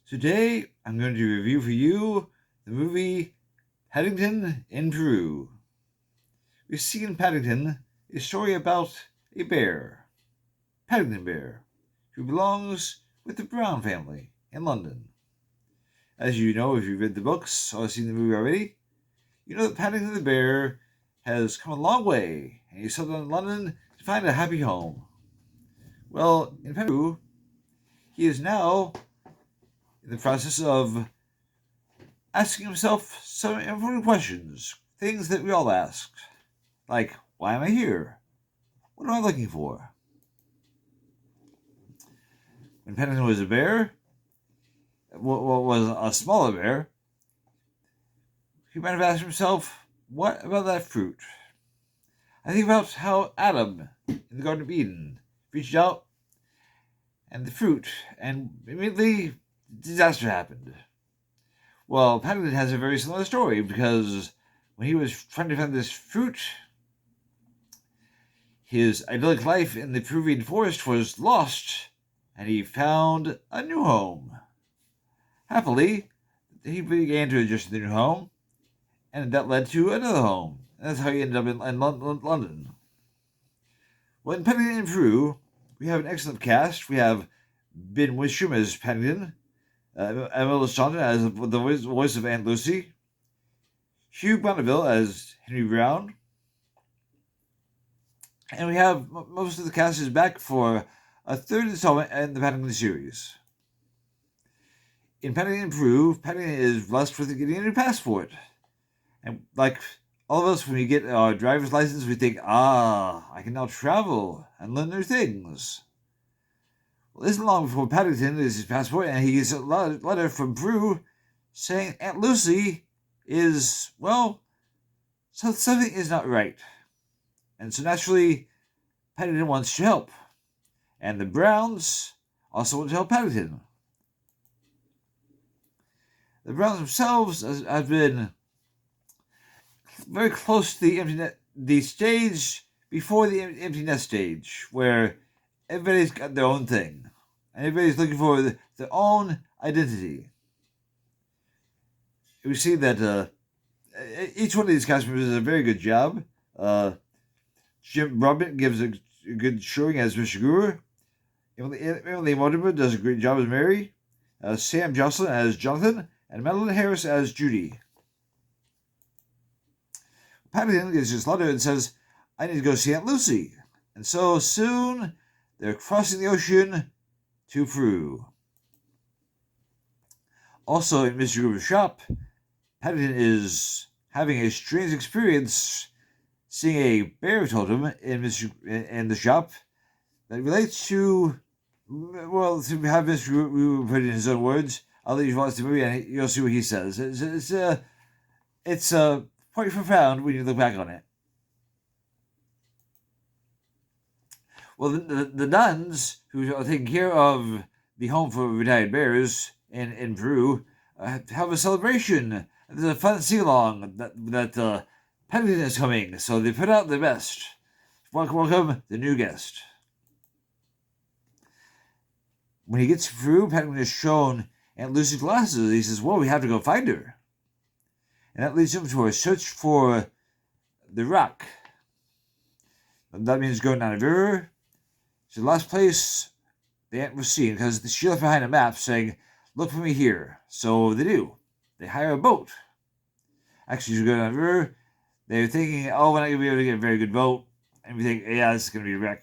Today, I'm going to review for you the movie Paddington in Peru. We see in Paddington a story about a bear, Paddington Bear, who belongs with the Brown family in London. As you know, if you've read the books or seen the movie already, you know that Paddington the Bear has come a long way and he's settled in London to find a happy home. Well, in Peru, he is now in the process of asking himself some important questions, things that we all ask, like, why am I here? What am I looking for? When Paddington was a bear, was a smaller bear, he might have asked himself, what about that fruit? I think about how Adam in the Garden of Eden reached out and the fruit, and immediately disaster happened. Well, Paddington has a very similar story because when he was trying to find this fruit, his idyllic life in the Peruvian forest was lost, and he found a new home. Happily, he began to adjust to the new home, and that led to another home. And that's how he ended up in London. Well, in Paddington in Peru, we have an excellent cast. We have Ben Whishaw as Paddington, Emma Staunton as the voice of Aunt Lucy, Hugh Bonneville as Henry Brown, and we have most of the cast is back for a third installment in the Paddington series. In Paddington in Peru, Paddington is blessed with getting a new passport. And like all of us, when we get our driver's license, we think, I can now travel and learn new things. Well, this isn't long before Paddington is his passport, and he gets a letter from Peru saying Aunt Lucy is, something is not right. And so naturally, Paddington wants to help. And the Browns also want to help Paddington. The Browns themselves have been very close to the stage before the empty nest stage, where everybody's got their own thing. And everybody's looking for their own identity. We see that each one of these cast members does a very good job. Jim Broadbent gives a good showing as Mr. Guru. Emily Mortimer does a great job as Mary. Sam Jocelyn as Jonathan. And Madeline Harris as Judy. Paddington gets his letter and says, I need to go see Aunt Lucy. And so soon they're crossing the ocean to Peru. Also in Mr. Gruber's shop, Paddington is having a strange experience seeing a bear totem in the shop that relates to, to have Mr. Gruber put it in his own words. I'll let you watch the movie and you'll see what he says. It's quite profound when you look back on it. Well, the nuns who are taking care of the home for retired bears in Peru have a celebration. There's a fun sing-along that Paddington is coming, so they put out their best. Welcome the new guest. When he gets through, Paddington is shown Aunt Lucy's glasses. He says, we have to go find her. And that leads him to a search for the rock. That means going down a river. It's the last place the aunt was seen, because she left behind a map saying, look for me here. So they do. They hire a boat. Actually, you go down the river. They're thinking, we're not going to be able to get a very good boat. And we think, this is going to be a wreck.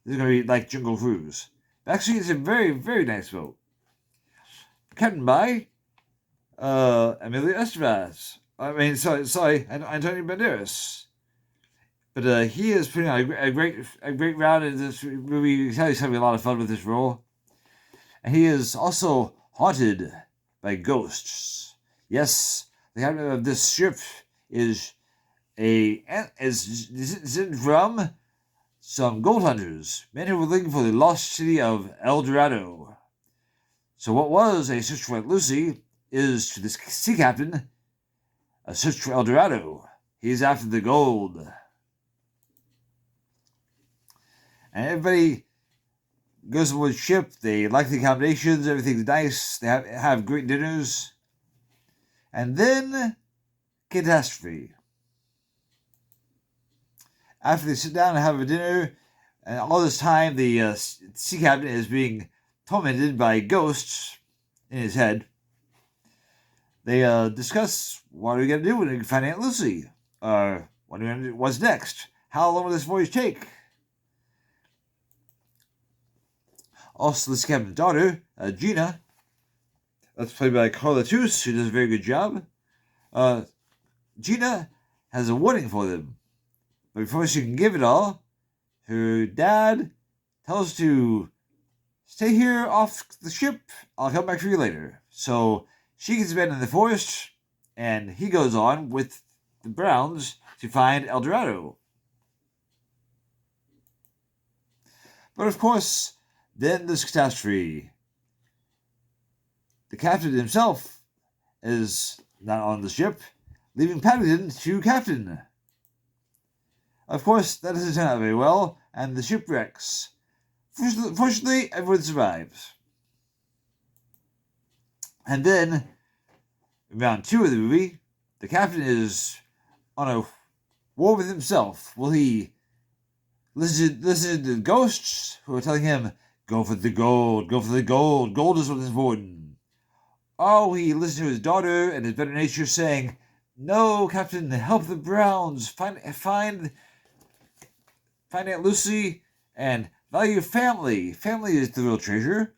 This is going to be like Jungle Cruise. But actually, it's a very, very nice boat. Captained by Emilio Estevez. Antonio Banderas. But he is putting on a great round in this movie. He's having a lot of fun with this role. And he is also haunted by ghosts. Yes, the captain of this ship is from some gold hunters, men who were looking for the lost city of El Dorado. So what was a search for Aunt Lucy is, to this sea captain, a search for El Dorado. He's after the gold. And everybody goes aboard the ship. They like the accommodations. Everything's nice. They have great dinners. And then, catastrophe. After they sit down and have a dinner, and all this time the sea captain is being tormented by ghosts in his head. They discuss what are we going to do when we find Aunt Lucy? What's next? How long will this voyage take? Also, the sea captain's daughter, Gina, that's played by Carla Toos, who does a very good job. Gina has a warning for them. But before she can give it all, her dad tells her to stay here off the ship. I'll come back for you later. So she gets abandoned in the forest, and he goes on with the Browns to find El Dorado. But of course, then there's catastrophe. The captain himself is not on the ship, leaving Paddington to captain. Of course, that doesn't turn out very well, and the ship wrecks. Fortunately, everyone survives. And then, in round 2 of the movie, the captain is on a war with himself. Will he listen to the ghosts who are telling him, go for the gold, gold is what is important? Or will he listen to his daughter and his better nature saying, no, Captain, help the Browns, find Aunt Lucy, and value family. Family is the real treasure.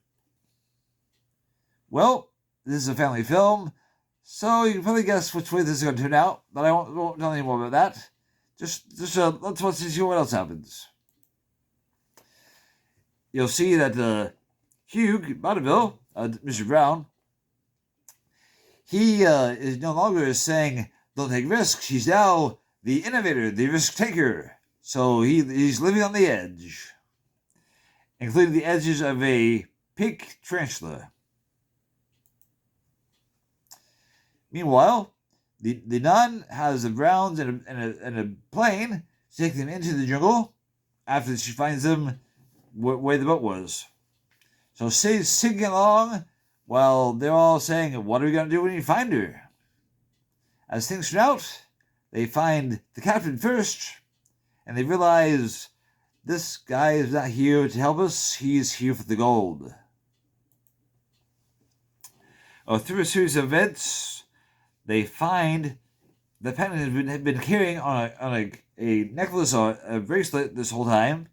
Well, this is a family film, so you can probably guess which way this is going to turn out, but I won't tell any more about that. Just let's watch and see what else happens. You'll see that Hugh Bonneville, Mr. Brown, he is no longer saying, don't take risks. He's now the innovator, the risk taker. So he's living on the edge, including the edges of a pink tarantula. Meanwhile, the nun has the Browns in a plane to take them into the jungle after she finds them where the boat was. So she's singing along while they're all saying, what are we going to do when you find her? As things turn out, they find the captain first, and they realize this guy is not here to help us, he's here for the gold. Through a series of events, they find that Paddington had been carrying on a necklace or a bracelet this whole time,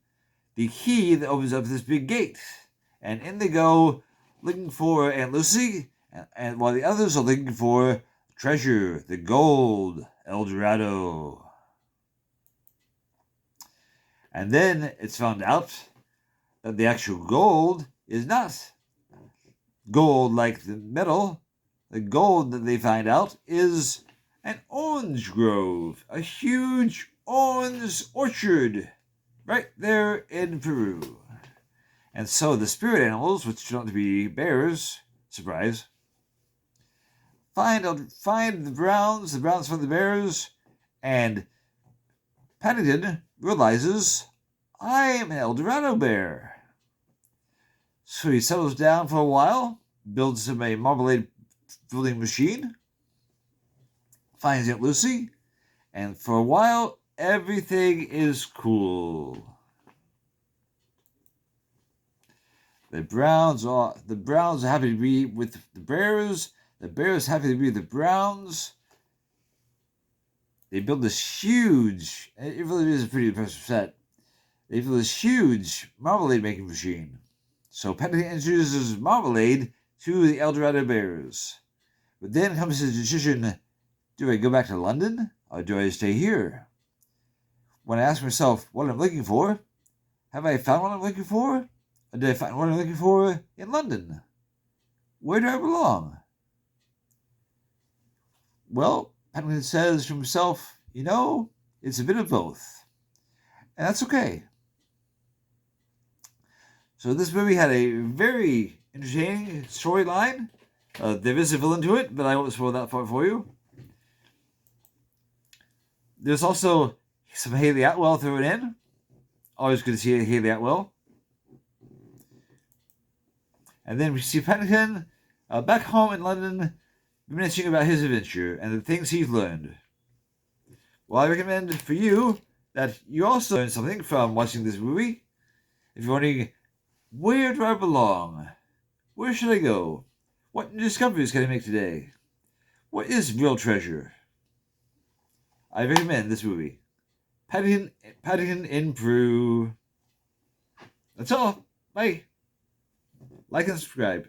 the key that opens up this big gate. And in they go, looking for Aunt Lucy, and while the others are looking for treasure, the gold, El Dorado. And then it's found out that the actual gold is not gold like the metal. The gold that they find out is an orange grove, a huge orange orchard right there in Peru. And so the spirit animals, which turn out to be bears, surprise, find the Browns find the bears, and Paddington realizes, I am an El Dorado bear. So he settles down for a while, builds him a marmalade building machine, finds Aunt Lucy, and for a while, everything is cool. The Browns are happy to be with the Bears. The Bears happy to be with the Browns. They build this huge, it really is a pretty impressive set. They build this huge marmalade making machine. So Paddington introduces marmalade to the El Dorado Bears. But then comes the decision, do I go back to London or do I stay here? When I ask myself what I'm looking for, have I found what I'm looking for? Or did I find what I'm looking for in London? Where do I belong? Well, Paddington says to himself, it's a bit of both. And that's okay. So this movie had a very entertaining storyline. There is a villain to it, but I won't spoil that part for you. There's also some Haley Atwell thrown in. Always good to see Haley Atwell. And then we see Paddington back home in London, reminiscing about his adventure and the things he's learned. Well, I recommend for you that you also learn something from watching this movie. If you're wondering, where do I belong? Where should I go? What new discoveries can I make today? What is real treasure? I recommend this movie. Paddington in Peru. That's all. Bye. Like and subscribe.